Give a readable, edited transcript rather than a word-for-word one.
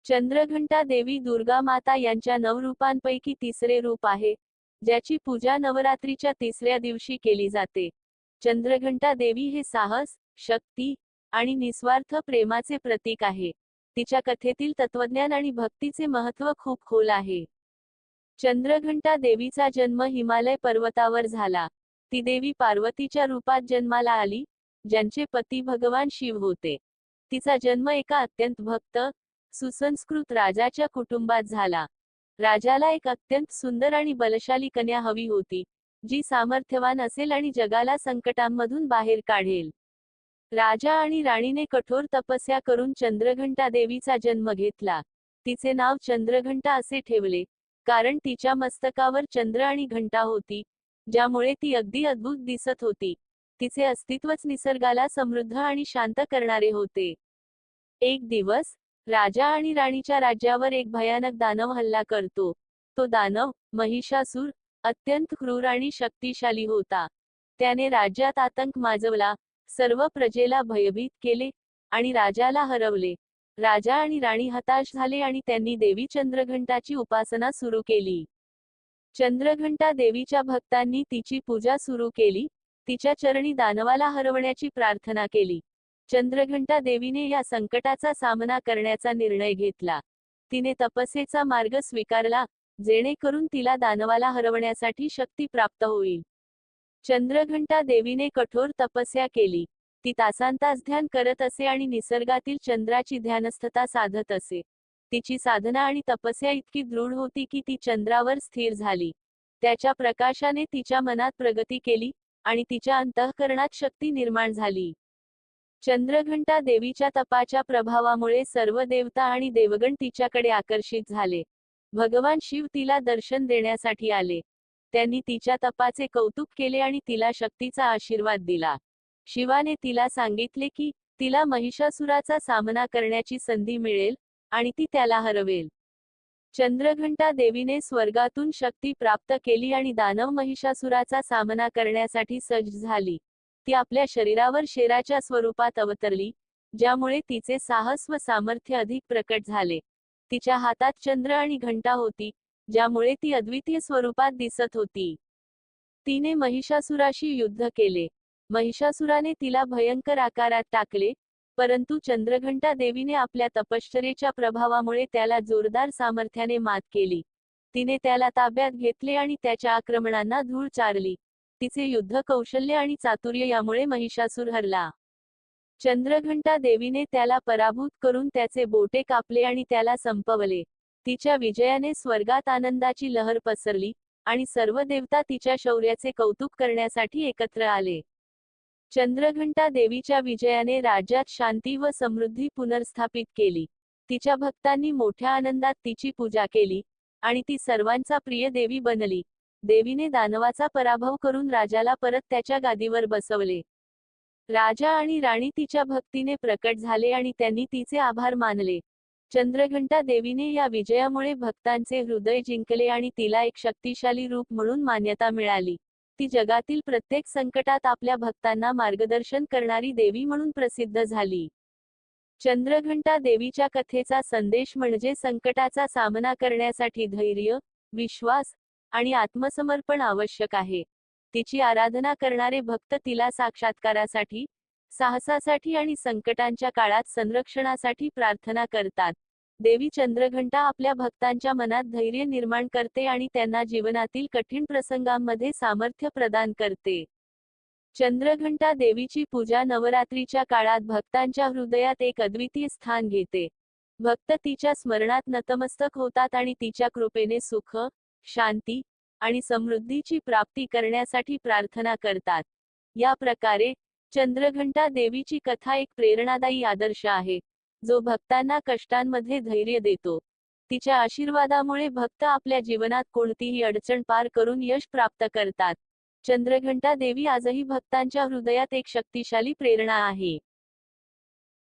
चंद्रघंटा देवी दुर्गा माता यांच्या नवरूपांपैकी तिसरे रूप आहे, ज्याची पूजा नवरात्रीच्या तिसऱ्या दिवशी केली जाते. चंद्रघंटा देवी हे साहस, शक्ती आणि निस्वार्थ प्रेमाचे प्रतीक आहे. तिच्या कथेतील तत्वज्ञान आणि भक्तीचे महत्त्व खूप खोल आहे. चंद्रघंटा देवीचा जन्म हिमालय पर्वतावर झाला. ती देवी पार्वतीच्या रूपात जन्माला आली, ज्यांचे पती भगवान शिव होते. तिचा जन्म एका अत्यंत भक्त, सुसंस्कृत राजाच्या कुटुंबात झाला. राजाला एक अत्यंत सुंदर आणि बलशाली कन्या हवी होती, जी सामर्थ्यवान असेल आणि जगाला संकटांमधून बाहेर काढेल. राजा आणि राणीने कठोर तपस्या करून चंद्रघंटा देवीचा जन्म घेतला. तिचे नाव चंद्रघंटा असे ठेवले, कारण तिच्या मस्तकावर चंद्र आणि घंटा होती, ज्यामुळे ती अगदी अद्भुत दिसत होती. तिचे अस्तित्वच निसर्गाला समृद्ध आणि शांत करणारे होते. एक दिवस राजा आणि राणीच्या राज्यावर एक भयानक दानव हल्ला करतो. तो दानव, महिषासूर, अत्यंत क्रूर आणि शक्तिशाली होता. त्याने राज्यात आतंक माजवला, सर्व प्रजेला भयभीत केले आणि राजाला हरवले. राजा आणि राणी हताश झाले आणि त्यांनी देवी चंद्रघंटाची उपासना सुरू केली. चंद्रघंटा देवीच्या भक्तांनी तिची पूजा सुरू केली, तिच्या चरणी दानवाला हरवण्याची प्रार्थना केली. चंद्रघंटा देवीने या संकटाचा सामना करण्याचा निर्णय घेतला. तिने तपस्येचा मार्ग स्वीकारला, जेणेकरून तिला दानवाला हरवण्यासाठी शक्ती प्राप्त होईल. चंद्रघंटा देवीने कठोर तपस्या केली. ती तासांतास ध्यान करत असे आणि निसर्गातील चंद्राची ध्यानस्थता साधत असे. तिची साधना आणि तपस्या इतकी दृढ होती की ती चंद्रावर स्थिर झाली. त्याच्या प्रकाशाने तिच्या मनात प्रगती केली आणि तिच्या अंतःकरणात शक्ती निर्माण झाली. चंद्रघंटा देवीच्या तपाच्या प्रभावामुळे सर्व देवता आणि देवगण तिच्याकडे आकर्षित झाले. भगवान शिव तिला दर्शन देण्यासाठी आले. त्यांनी तिच्या तपाचे कौतुक केले आणि तिला शक्तीचा आशीर्वाद दिला. शिवाने तिला सांगितले की तिला महिषासुराचा सामना करण्याची संधी मिळेल आणि ती त्याला हरवेल. चंद्रघंटा देवीने स्वर्गातून शक्ती प्राप्त केली आणि दानव महिषासुराचा सामना करण्यासाठी सज्ज झाली. ती आपल्या शरीरावर शेराच्या स्वरूपात अवतरली, ज्यामुळे तिचे साहस व सामर्थ्य अधिक प्रकट झाले. तिच्या हातात चंद्र आणि घंटा होती, ज्यामुळे ती अद्वितीय स्वरूपात दिसत होती. तिने महिषासुराशी युद्ध केले. महिषासुराने तिला भयंकर आकारात टाकले, परंतु चंद्रघंटा देवीने आपल्या तपश्चर्येच्या प्रभावामुळे त्याला जोरदार सामर्थ्याने मात केली. तिने त्याला ताब्यात घेतले आणि त्याच्या आक्रमणांना धूळ चारली. तिचे युद्ध कौशल्य आणि चातुर्य यामुळे महिषासूर हरला. चंद्रघंटा देवीने त्याला पराभूत करून त्याचे बोटे कापले आणि त्याला संपवले. तिच्या विजयाने स्वर्गात आनंदाची लहर पसरली आणि सर्व देवता तिच्या शौर्याचे कौतुक करण्यासाठी एकत्र आले. चंद्रघंटा देवीच्या विजयाने राज्यात शांती व समृद्धी पुनर्स्थापित केली. तिच्या भक्तांनी मोठ्या आनंदात तिची पूजा केली आणि ती सर्वांचा प्रिय देवी बनली. देवीने दानवाचा पराभव करून राजाला परत त्याच्या गादीवर बसवले. राजा आणि राणी तिच्या भक्तीने प्रकट झाले आणि त्यांनी तिचे आभार मानले. चंद्रघंटा देवीने या विजयामुळे भक्तांचे हृदय जिंकले आणि तिला एक शक्तिशाली रूप म्हणून मान्यता मिळाली. ती जगातील प्रत्येक संकटात आपल्या भक्तांना मार्गदर्शन करणारी देवी म्हणून प्रसिद्ध झाली. चंद्रघंटा देवीच्या कथेचा संदेश म्हणजे संकटाचा सामना करण्यासाठी धैर्य, विश्वास आणि आत्मसमर्पण आवश्यक आहे. तिची आराधना करणारे भक्त तिला साक्षात्कारासाठी, साहसासाठी आणि संकटांच्या काळात संरक्षणासाठी प्रार्थना करतात. देवी चंद्रघंटा आपल्या भक्तांच्या मनात धैर्य निर्माण करते आणि त्यांना जीवनातील कठीण प्रसंगांमध्ये सामर्थ्य प्रदान करते. चंद्रघंटा देवीची पूजा नवरात्रीच्या काळात भक्तांच्या हृदयात एक अद्वितीय स्थान घेते. भक्त तिच्या स्मरणात नतमस्तक होतात आणि तिच्या कृपेने सुख, शांती आणि समृद्धीची प्राप्ती करण्यासाठी प्रार्थना करतात. या प्रकारे चंद्रघंटा देवीची कथा एक प्रेरणादायी आदर्श आहे, जो भक्तांना कष्टांमध्ये धैर्य देतो. तिच्या आशीर्वादामुळे भक्त आपल्या जीवनात कोणतीही अडचण पार करून यश प्राप्त करतात. चंद्रघंटा देवी आजही भक्तांच्या हृदयात एक शक्तिशाली प्रेरणा आहे.